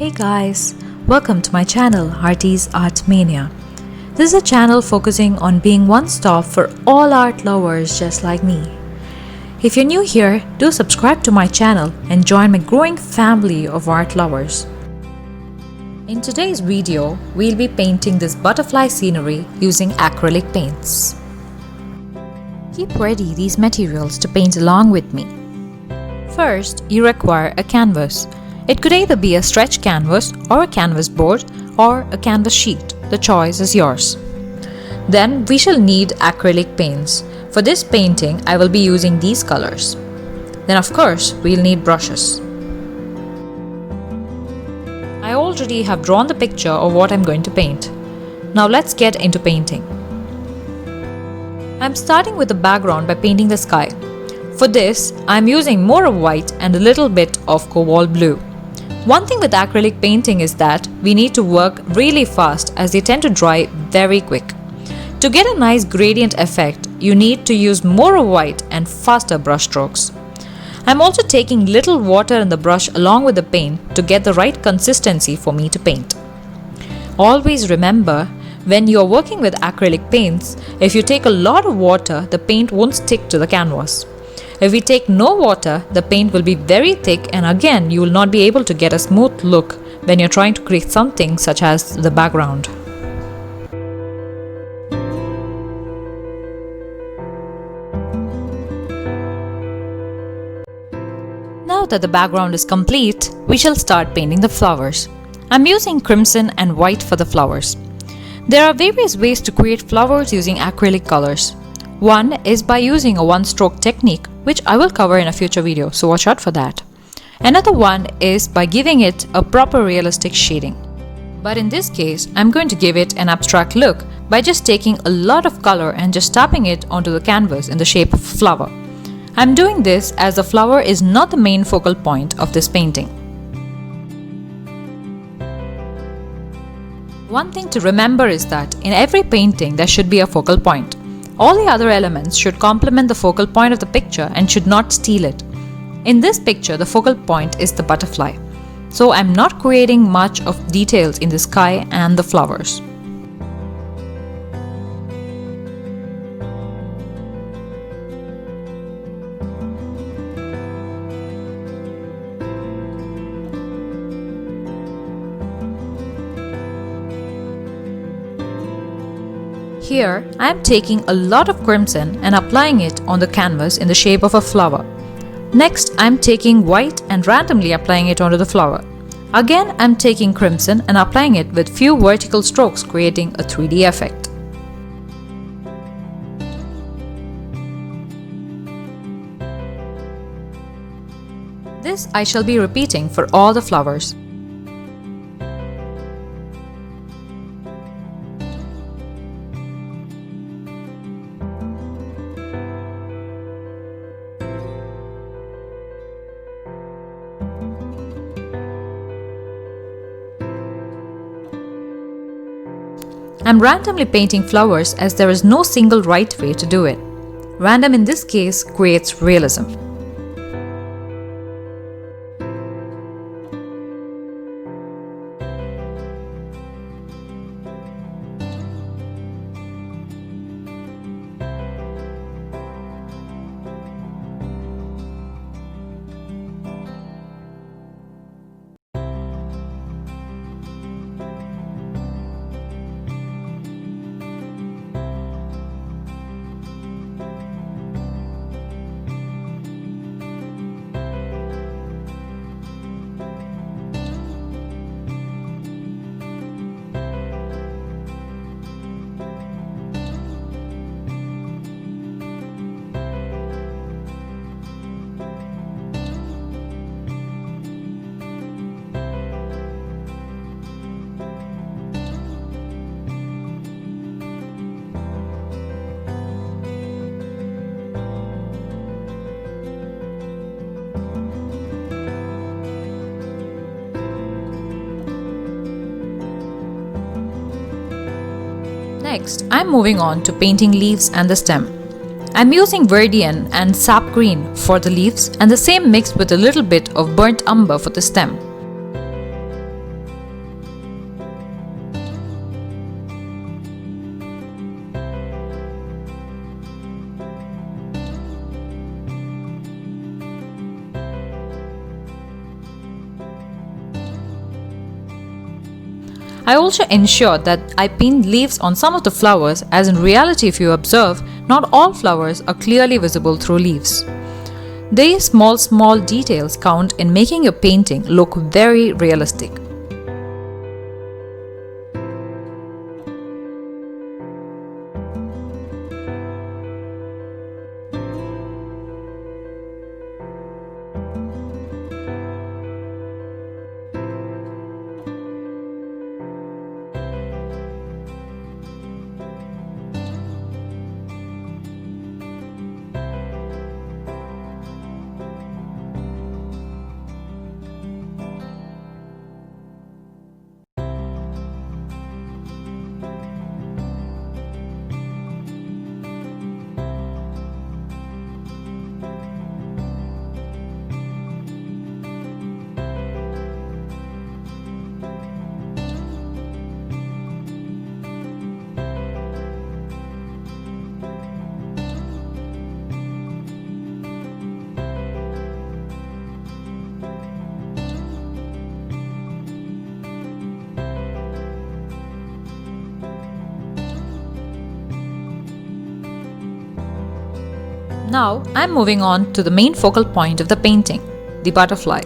Hey guys, welcome to my channel Artie's Art Mania. This is a channel focusing on being one stop for all art lovers just like me. If you're new here, do subscribe to my channel and join my growing family of art lovers. In today's video, we'll be painting this butterfly scenery using acrylic paints. Keep ready these materials to paint along with me. First, you require a canvas. It could either be a stretch canvas or a canvas board or a canvas sheet. The choice is yours. Then we shall need acrylic paints. For this painting, I will be using these colors. Then of course, we'll need brushes. I already have drawn the picture of what I'm going to paint. Now let's get into painting. I'm starting with the background by painting the sky. For this, I'm using more of white and a little bit of cobalt blue. One thing with acrylic painting is that we need to work really fast as they tend to dry very quick. To get a nice gradient effect, you need to use more of white and faster brush strokes. I'm also taking little water in the brush along with the paint to get the right consistency for me to paint. Always remember, when you're working with acrylic paints, if you take a lot of water, the paint won't stick to the canvas. If we take no water, the paint will be very thick and again you will not be able to get a smooth look when you're trying to create something such as the background. Now that the background is complete, we shall start painting the flowers. I'm using crimson and white for the flowers. There are various ways to create flowers using acrylic colors. One is by using a one-stroke technique, which I will cover in a future video, so watch out for that. Another one is by giving it a proper realistic shading. But in this case, I'm going to give it an abstract look by just taking a lot of color and just tapping it onto the canvas in the shape of a flower. I'm doing this as the flower is not the main focal point of this painting. One thing to remember is that in every painting there should be a focal point. All the other elements should complement the focal point of the picture and should not steal it. In this picture, the focal point is the butterfly. So I'm not creating much of details in the sky and the flowers. Here, I am taking a lot of crimson and applying it on the canvas in the shape of a flower. Next, I am taking white and randomly applying it onto the flower. Again, I am taking crimson and applying it with few vertical strokes, creating a 3D effect. This I shall be repeating for all the flowers. I'm randomly painting flowers as there is no single right way to do it. Random in this case creates realism. Next, I'm moving on to painting leaves and the stem. I'm using verdian and sap green for the leaves and the same mixed with a little bit of burnt umber for the stem. I also ensure that I paint leaves on some of the flowers, as in reality if you observe, not all flowers are clearly visible through leaves. These small details count in making your painting look very realistic. Now, I'm moving on to the main focal point of the painting, the butterfly.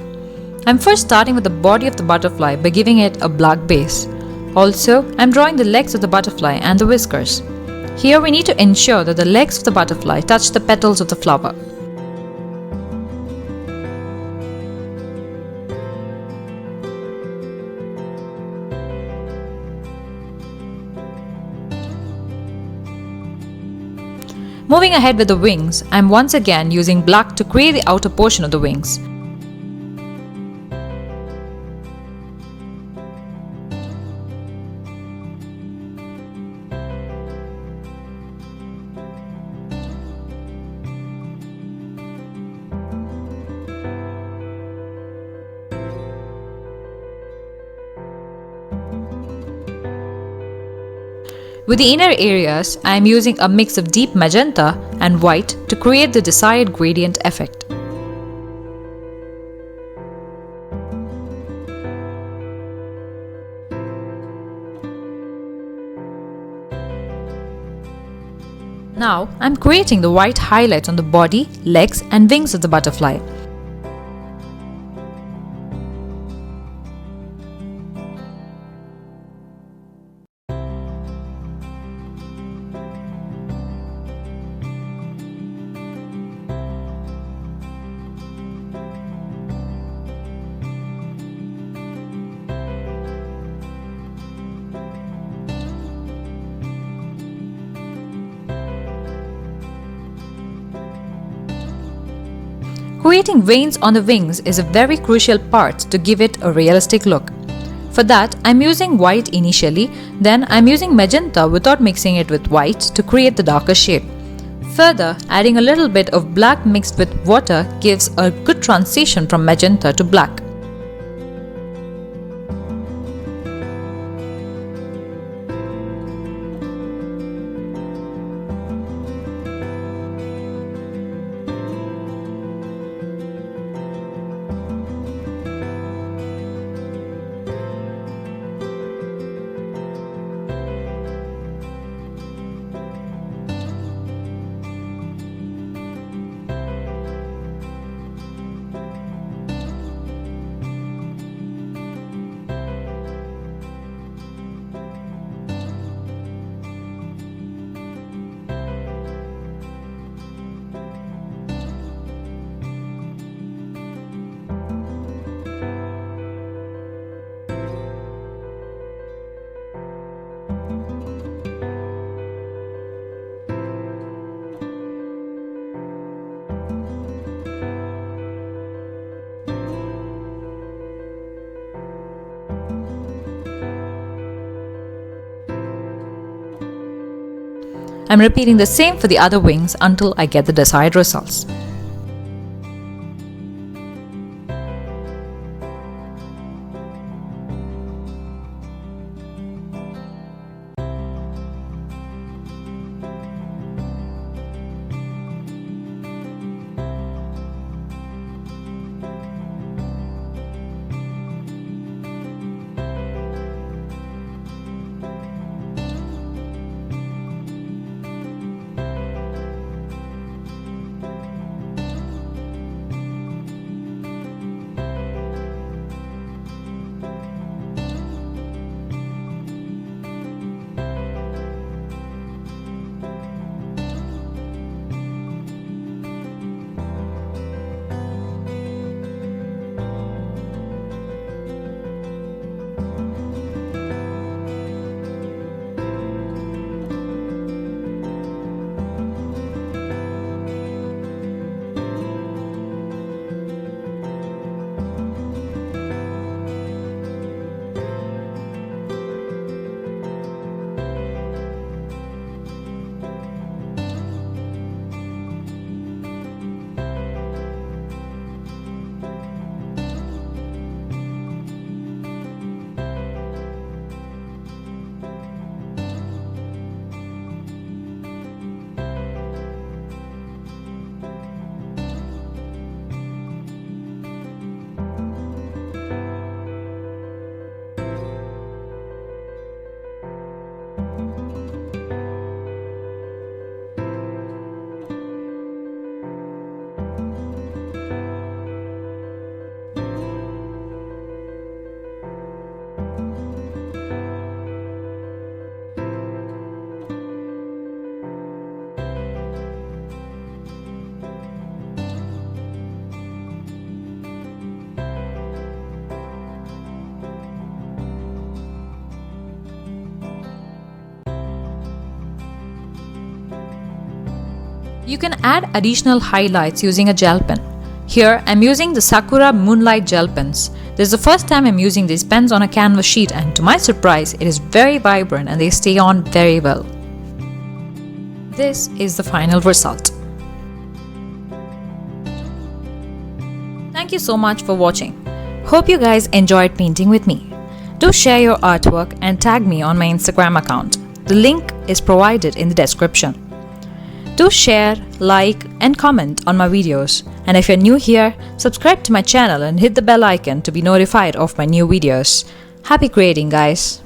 I'm first starting with the body of the butterfly by giving it a black base. Also, I'm drawing the legs of the butterfly and the whiskers. Here we need to ensure that the legs of the butterfly touch the petals of the flower. Moving ahead with the wings, I am once again using black to create the outer portion of the wings. With the inner areas, I am using a mix of deep magenta and white to create the desired gradient effect. Now, I am creating the white highlights on the body, legs and wings of the butterfly. Creating veins on the wings is a very crucial part to give it a realistic look. For that, I'm using white initially, then I'm using magenta without mixing it with white to create the darker shade. Further, adding a little bit of black mixed with water gives a good transition from magenta to black. I'm repeating the same for the other wings until I get the desired results. You can add additional highlights using a gel pen. Here, I'm using the Sakura Moonlight gel pens. This is the first time I'm using these pens on a canvas sheet, and to my surprise, it is very vibrant and they stay on very well. This is the final result. Thank you so much for watching. Hope you guys enjoyed painting with me. Do share your artwork and tag me on my Instagram account. The link is provided in the description. Do share, like, and comment on my videos. And if you're new here, subscribe to my channel and hit the bell icon to be notified of my new videos. Happy creating, guys!